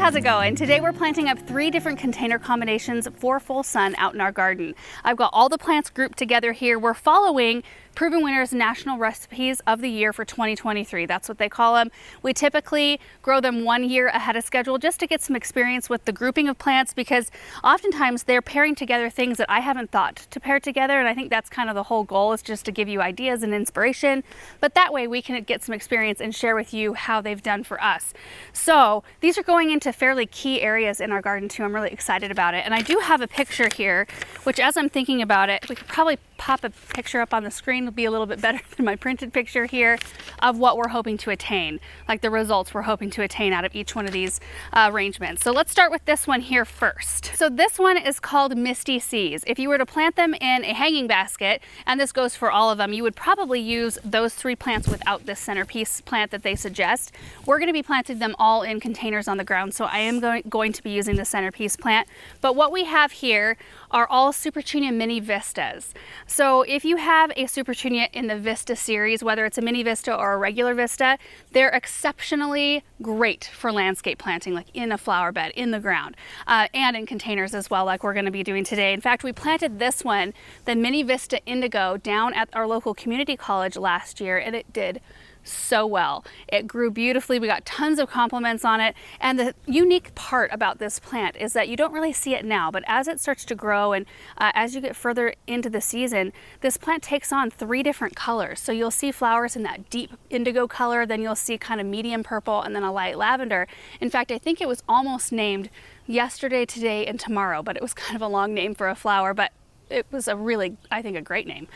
how's it going? Today we're planting up 3 different container combinations for full sun out in our garden. I've got all the plants grouped together here. We're following Proven Winners National Recipes of the Year for 2023. That's what they call them. We typically grow them 1 year ahead of schedule just to get some experience with the grouping of plants, because oftentimes they're pairing together things that I haven't thought to pair together, and I think that's kind of the whole goal, is just to give you ideas and inspiration, but that way we can get some experience and share with you how they've done for us. So these are going into fairly key areas in our garden too. I'm really excited about it, and I do have a picture here, which as I'm thinking about it, we could probably pop a picture up on the screen. Will be a little bit better than my printed picture here of what we're hoping to attain, like the results we're hoping to attain out of each one of these arrangements. So let's start with this one here first. So this one is called Misty Seas. If you were to plant them in a hanging basket, and this goes for all of them, you would probably use those 3 plants without this centerpiece plant that they suggest. We're going to be planting them all in containers on the ground, so I am going to be using the centerpiece plant. But what we have here are all Supertunia Mini Vistas. So if you have a Supertunia in the Vista series, whether it's a mini Vista or a regular Vista, they're exceptionally great for landscape planting, like in a flower bed, in the ground, and in containers as well, like we're going to be doing today. In fact, we planted this one, the Mini Vista Indigo, down at our local community college last year, and it did so well. It grew beautifully. We got tons of compliments on it. And the unique part about this plant is that you don't really see it now, but as it starts to grow and as you get further into the season, this plant takes on 3 different colors. So you'll see flowers in that deep indigo color, then you'll see kind of medium purple, and then a light lavender. In fact, I think it was almost named Yesterday, Today, and Tomorrow, but it was kind of a long name for a flower, but it was a really, I think, a great name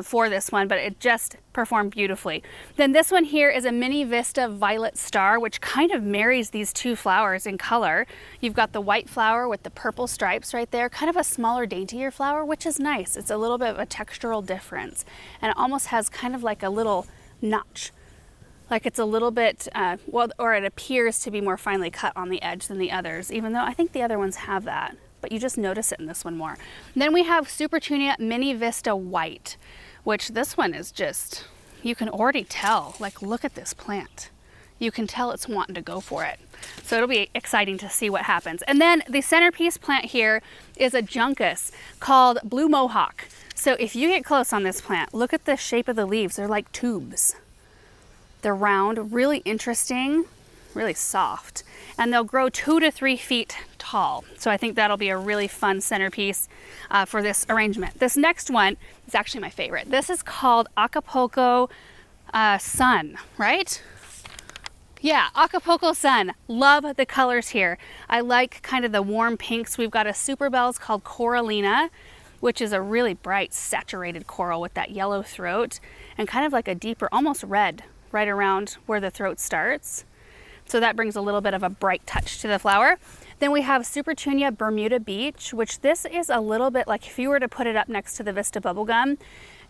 for this one, but it just performed beautifully. Then this one here is a Mini Vista Violet Star, which kind of marries these 2 flowers in color. You've got the white flower with the purple stripes right there, kind of a smaller, daintier flower, which is nice. It's a little bit of a textural difference, and it almost has kind of like a little notch. Like it's a little bit, well, or it appears to be more finely cut on the edge than the others, even though I think the other ones have that. But you just notice it in this one more. Then we have Supertunia Mini Vista White, which this one is just, you can already tell, like look at this plant. You can tell it's wanting to go for it. So it'll be exciting to see what happens. And then the centerpiece plant here is a Juncus called Blue Mohawk. So if you get close on this plant, look at the shape of the leaves. They're like tubes. They're round, really interesting, really soft, and they'll grow 2 to 3 feet tall. So I think that'll be a really fun centerpiece for this arrangement. This next one is actually my favorite. This is called Acapulco Sun, right? Yeah, Acapulco Sun. Love the colors here. I like kind of the warm pinks. We've got a Super Bells called Coralina, which is a really bright saturated coral with that yellow throat and kind of like a deeper, almost red, right around where the throat starts. So that brings a little bit of a bright touch to the flower. Then we have Supertunia Bermuda Beach, which this is a little bit like, if you were to put it up next to the Vista Bubblegum,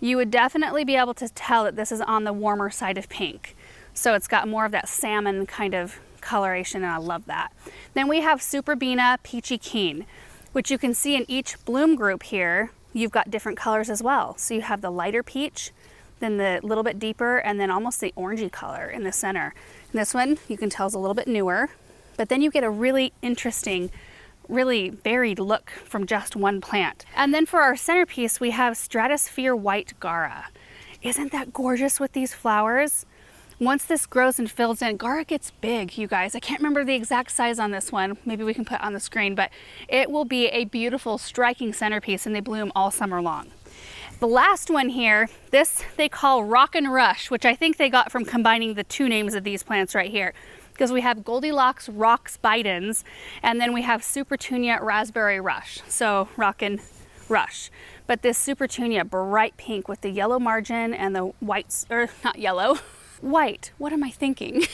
you would definitely be able to tell that this is on the warmer side of pink. So it's got more of that salmon kind of coloration, and I love that. Then we have Superbina Peachy Keen, which you can see in each bloom group here, you've got different colors as well. So you have the lighter peach, then the little bit deeper, and then almost the orangey color in the center. And this one you can tell is a little bit newer, but then you get a really interesting, really varied look from just one plant. And then for our centerpiece, we have Stratosphere White Gara. Isn't that gorgeous with these flowers? Once this grows and fills in, Gara gets big, you guys. I can't remember the exact size on this one. Maybe we can put it on the screen, but it will be a beautiful, striking centerpiece, and they bloom all summer long. The last one here, this they call Rockin Rush, which I think they got from combining the 2 names of these plants right here. Because we have Goldilocks Rocks Bidens, and then we have Supertunia Raspberry Rush. So Rockin Rush. But this Supertunia bright pink with the yellow margin and the white, or not yellow, white, what am I thinking?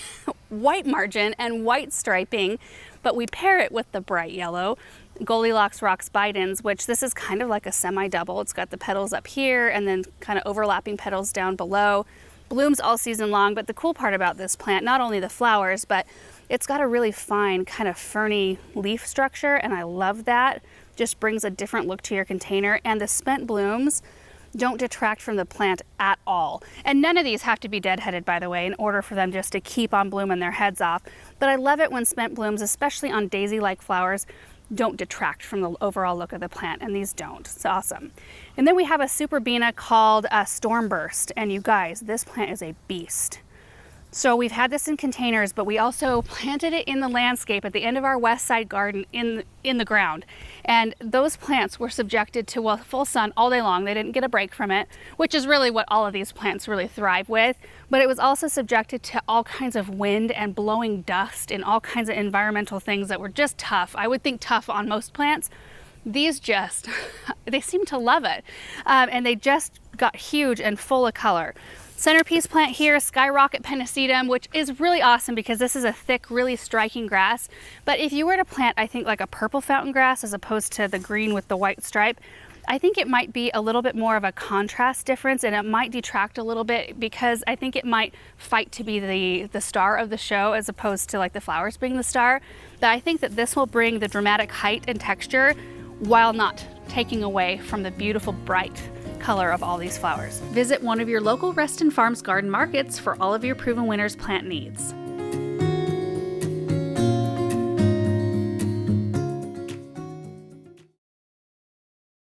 White margin and white striping, but we pair it with the bright yellow Goldilocks Rocks Bidens, which this is kind of like a semi-double. It's got the petals up here and then kind of overlapping petals down below. Blooms all season long, but the cool part about this plant, not only the flowers, but it's got a really fine kind of ferny leaf structure, and I love that. Just brings a different look to your container. And the spent blooms, don't detract from the plant at all. And none of these have to be deadheaded, by the way, in order for them just to keep on blooming their heads off. But I love it when spent blooms, especially on daisy-like flowers, don't detract from the overall look of the plant, and these don't. It's awesome. And then we have a Superbena called Stormburst, and you guys, this plant is a beast. So we've had this in containers, but we also planted it in the landscape at the end of our west side garden in the ground. And those plants were subjected to, well, full sun all day long. They didn't get a break from it, which is really what all of these plants really thrive with. But it was also subjected to all kinds of wind and blowing dust and all kinds of environmental things that were just tough. I would think tough on most plants. These just, they seem to love it. And they just got huge and full of color. Centerpiece plant here, Skyrocket Pennisetum, which is really awesome because this is a thick, really striking grass. But if you were to plant, I think, like a purple fountain grass as opposed to the green with the white stripe, I think it might be a little bit more of a contrast difference, and it might detract a little bit because I think it might fight to be the star of the show as opposed to like the flowers being the star. But I think that this will bring the dramatic height and texture while not taking away from the beautiful, bright color of all these flowers. Visit one of your local Reston Farms Garden Markets for all of your Proven Winners plant needs.